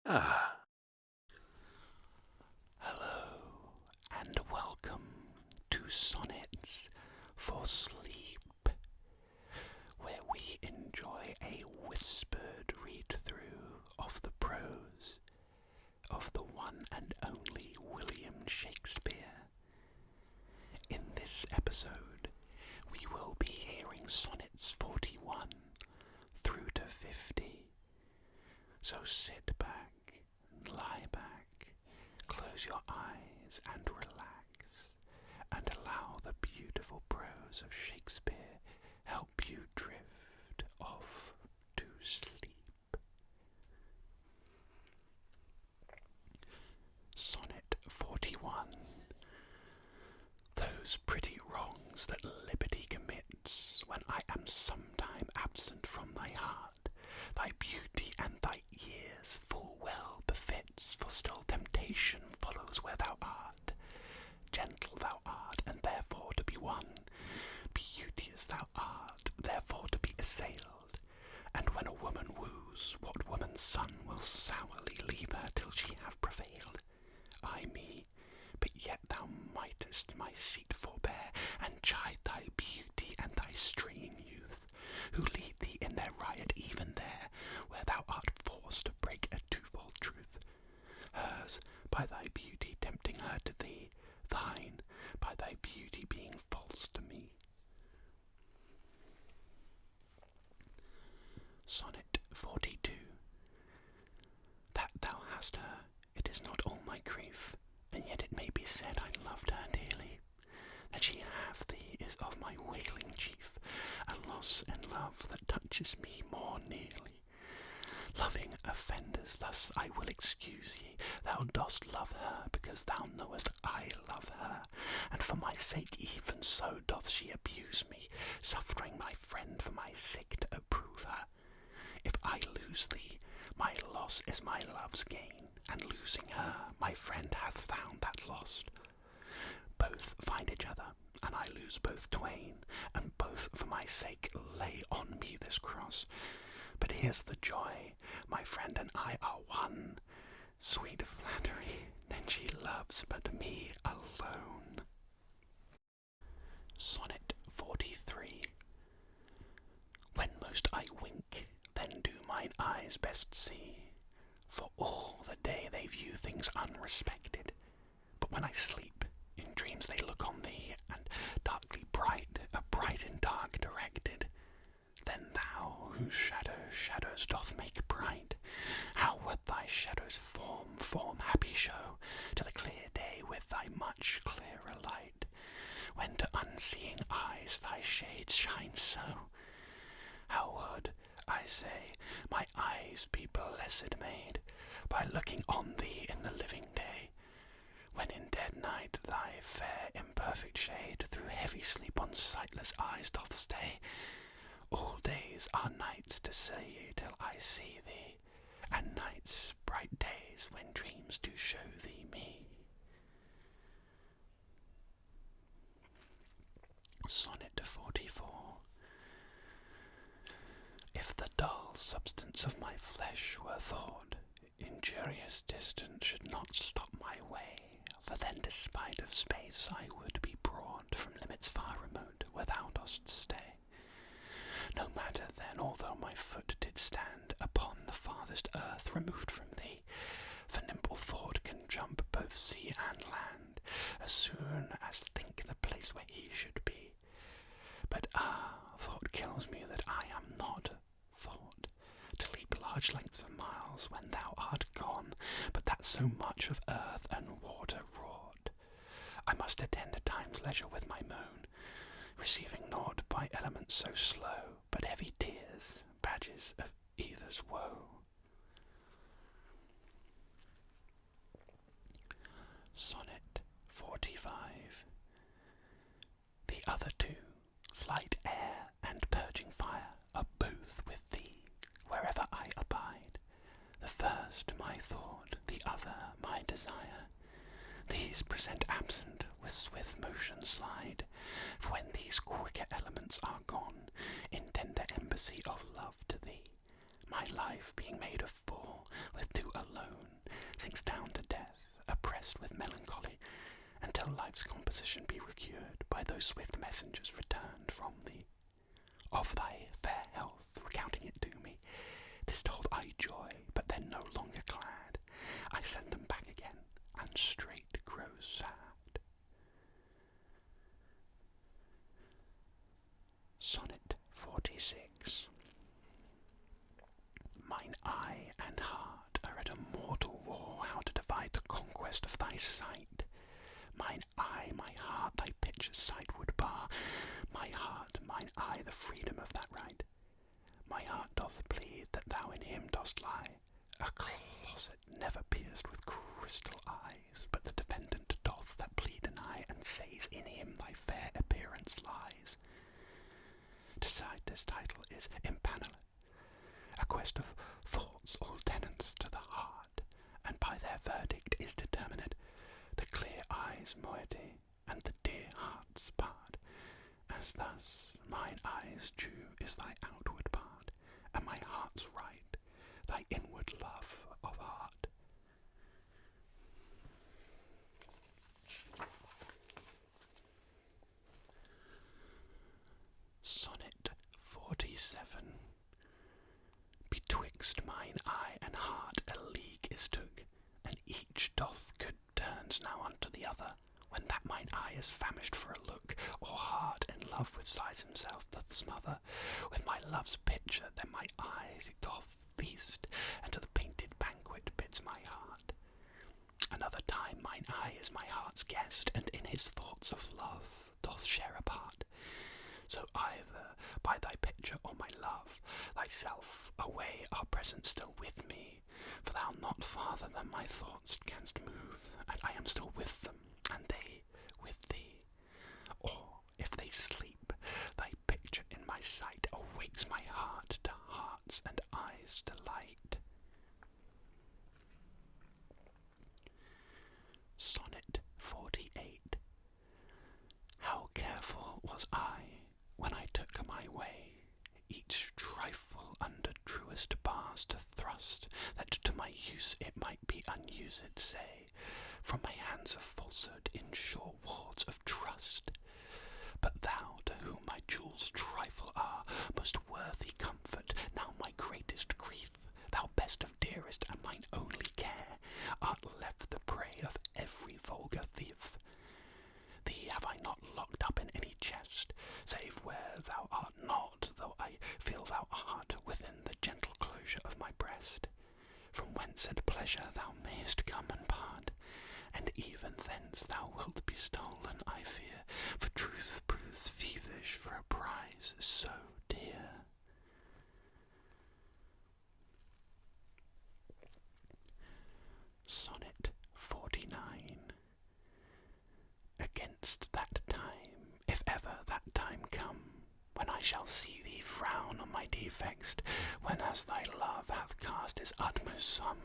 Ah. Hello and welcome to Sonnets for Sleep, where we enjoy a whispered read-through of the prose of the one and only William Shakespeare. In this episode, we will be hearing Sonnets 41 through to 50. So sit back, lie back, close your eyes and relax, and allow the beautiful prose of Shakespeare help you drift off to sleep. Sonnet 41. Those pretty wrongs that liberty commits, when I am sometime absent from thy heart, thy beauty and thy years full well befits, for still temptation follows where thou art. Gentle thou art, and therefore to be won, beauteous thou art, therefore to be assailed. And when a woman woos, what woman's son will sourly leave her till she have prevailed? Ay me, but yet thou mightest my seat forbear, and chide thy beauty and thy straying youth, who lead thee in their riot even there, where thou art forced to break a twofold truth. Hers, by thy beauty tempting her to thee, thine, by thy beauty being false to me. Sonnet 42. That thou hast her, it is not all my grief, and yet it may be said I loved her dearly. That she have thee is of my wailing chief, a loss and love that touches me more nearly. Loving offenders, thus I will excuse ye. Thou dost love her, because thou knowest I love her, and for my sake even so doth she abuse me, suffering my friend for my sake to approve her. If I lose thee, my loss is my love's gain, and losing her, my friend hath found that lost. Both find each other, and I lose both twain, and both for my sake lay on me this cross. But here's the joy, my friend and I are one. Sweet flattery, then she loves but me alone. Sonnet 43. When most I wink, then do mine eyes best see, for all the day they view things unrespected. But when I sleep, in dreams they look on thee, and darkly bright, a bright in dark directed. Then thou, whose shadows doth make bright, how would thy shadows form happy show, to the clear day with thy much clearer light, when to unseeing eyes thy shades shine so? How would, I say, my eyes be blessed made, by looking on thee in the living day, when in dead night thy fair imperfect shade through heavy sleep on sightless eyes doth stay. All days are nights to see till I see thee, and nights bright days when dreams do show thee me. Sonnet 44. If the dull substance of my flesh were thought, injurious distance should not stop my way, for then despite of space I would be brought from limits far remote where thou dost stay. No matter then, although my foot did stand upon the farthest earth removed from thee, for nimble thought can jump both sea and land, as soon as think the place where he should be. But thought kills me that I am not thought, to leap large lengths of miles when thou art gone, but that so much of earth and water wrought. I must attend at time's leisure with my moan, receiving naught by elements so slow, but heavy tears, badges of either's woe. Sonnet 45. The other two, light air and purging fire, are both with thee, wherever I abide. The first my thought, the other my desire. These present absent, with swift motion slide, for when these quicker elements are gone, in tender embassy of love to thee, my life being made a fool, with two alone, sinks down to death, oppressed with melancholy, until life's composition be procured by those swift messengers returned from thee. Of thy fair health, recounting it to me, this told I joy, but then no longer glad. I send them back again, and straight grows sad. Sonnet 46. Mine eye and heart are at a mortal war, how to divide the conquest of thy sight. Mine eye, my heart, thy picture's sight would bar. My heart, mine eye, the freedom of that right. My heart doth plead that thou in him dost lie, a closet never pierced with crystal eyes, but the defendant doth that plea deny, and says in him thy fair appearance lies. Decide this title is impaneled, a quest of thoughts all tenants to the heart, and by their verdict is determinate the clear eye's moiety and the dear heart's part. As thus mine eye's due is thy outward part, and my heart's right, thy inward love of heart. Sonnet 47. Betwixt mine eye and heart a league is took, and each doth good turns now unto the other, when that mine eye is famished for a look, or heart in love with sighs himself doth smother. With my love's picture then my eye doth feast, and to the painted banquet bids my heart. Another time mine eye is my heart's guest, and in his thoughts of love doth share a part. So either by thy picture or my love, thyself away are present still with me, for thou not farther than my thoughts canst move, and I am still with them, and they with thee. Or, if they sleep, thy picture in my sight awakes my heart to heart's and eyes' delight. Sonnet 48. How careful was I, when I took my way, each trifle under truest bars to thrust, that to my use it might be unused, say, from my hands of falsehood in sure wards of trust. But thou, to whom my jewels trifle are, most worthy comfort, now my greatest grief, thou best of dearest and mine only care, art left the prey of every vulgar thief. Thee have I not locked up in any chest, save where thou art not, though I feel thou art within the gentle closure of my breast, from whence at pleasure thou mayest come and part, and even thence thou wilt be stolen, I fear, for truth proves thievish for a prize so dear. Sonnet 49. Against that time, if ever that time come, when I shall see thee frown on my defects, when as thy love hath cast his utmost sum,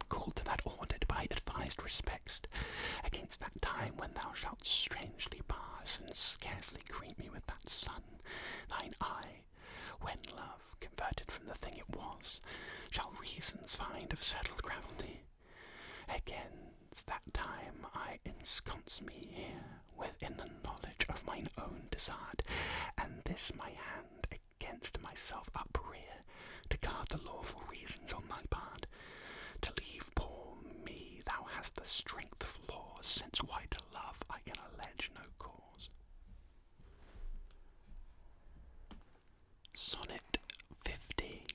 called to that ordered by advised respects, against that time when thou shalt strangely pass, and scarcely greet me with that sun, thine eye, when love, converted from the thing it was, shall reasons find of settled gravity. Against that time I ensconce me here, within the knowledge of mine own desert, and this my hand against myself uprear, to guard the lawful reasons on thy part. To leave poor me thou hast the strength of laws, since why to love I can allege no cause. Sonnet 50.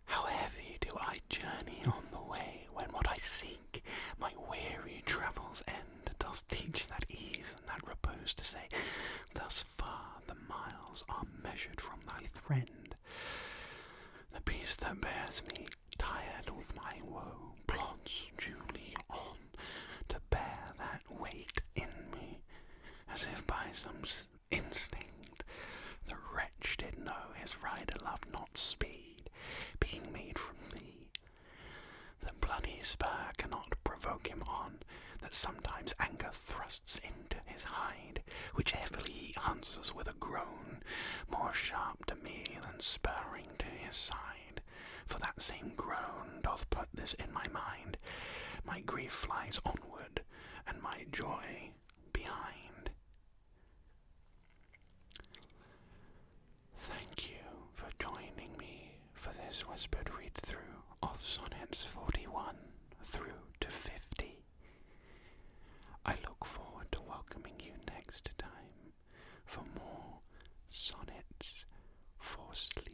How heavy do I journey on the way, when what I seek, my weary travel's end, doth teach that ease and that repose to say, thus far the miles are measured from thy friend. The beast that bears me, tired with my woe, plods duly on to bear that weight in me, as if by some instinct the wretch did know his rider loved not speed, being made from thee. The bloody spur cannot provoke him on, that sometimes anger thrusts into his hide, which heavily he answers with a groan, more sharp to me than spurring to his side. for that same groan doth put this in my mind. My grief flies onward, and my joy behind. Thank you for joining me for this whispered read-through of Sonnets 41 through to 50. I look forward to welcoming you next time for more Sonnets for Sleep.